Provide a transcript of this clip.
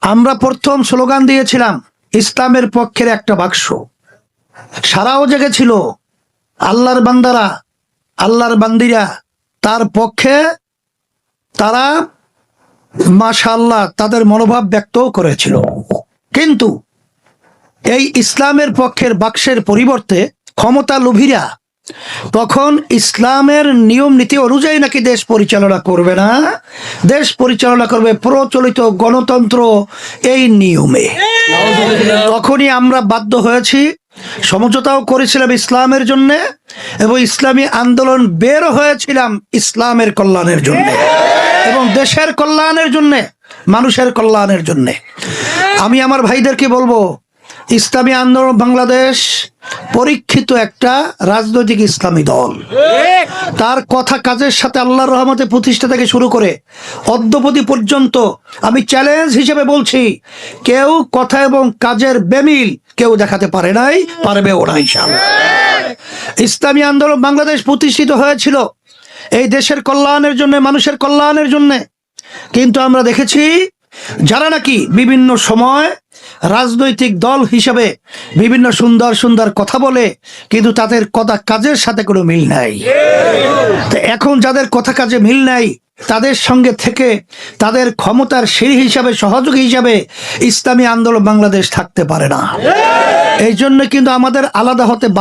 আমরা প্রথম স্লোগান দিয়েছিলাম ইসলামের পক্ষের একটা বাক্স। সারাও জেগেছিল, আল্লাহর বান্দারা, আল্লাহর বান্দিরা তার পক্ষে, তারা মাশাআল্লাহ তাদের মনোভাব ব্যক্তও করেছিল। কিন্তু এই ইসলামের পক্ষের বাক্সের পরিবর্তে ক্ষমতা লোভীরা তখন ইসলামের নিয়ম নীতি অনুযায়ী নাকি দেশ পরিচালনা করবে না, দেশ পরিচালনা করবে প্রচলিত গণতন্ত্র এই নিয়মে। তখনই আমরা বাধ্য হয়েছি, সমঝোতাও করেছিলাম ইসলামের জন্য, এবং ইসলামী আন্দোলন বের হয়েছিলাম ইসলামের কল্যাণের জন্য এবং দেশের কল্যাণের জন্য, মানুষের কল্যাণের জন্য। আমি আমার ভাইদেরকে বলবো, ইসলামী আন্দোলন বাংলাদেশ পরীক্ষিত একটা রাজনৈতিক ইসলামী দল। তার কথা কাজের সাথে আল্লাহর রহমতে প্রতিষ্ঠা থেকে শুরু করে অদ্যপতি পর্যন্ত আমি চ্যালেঞ্জ হিসেবে বলছি, কেউ কথা এবং কাজের বেমিল কেউ দেখাতে পারে নাই, পারবেও না ইনশাআল্লাহ। ইসলামী আন্দোলন বাংলাদেশ প্রতিষ্ঠিত হয়েছিল এই দেশের কল্যাণের জন্য, মানুষের কল্যাণের জন্য। কিন্তু আমরা দেখেছি যারা নাকি বিভিন্ন সময় রাজনৈতিক দল হিসেবে বিভিন্ন সুন্দর সুন্দর কথা বলে, কিন্তু তাদের কথা কাজের সাথে কোনো মিল নাই। তো এখন যাদের কথা কাজে মিল নাই, তাদের সঙ্গে থেকে তাদের ক্ষমতার সিঁড়ি হিসাবে, সহযোগী হিসাবে ইসলামী আন্দোলন বাংলাদেশ থাকতে পারে না। এই জন্য কিন্তু আমাদের আলাদা হতে বাধ্য।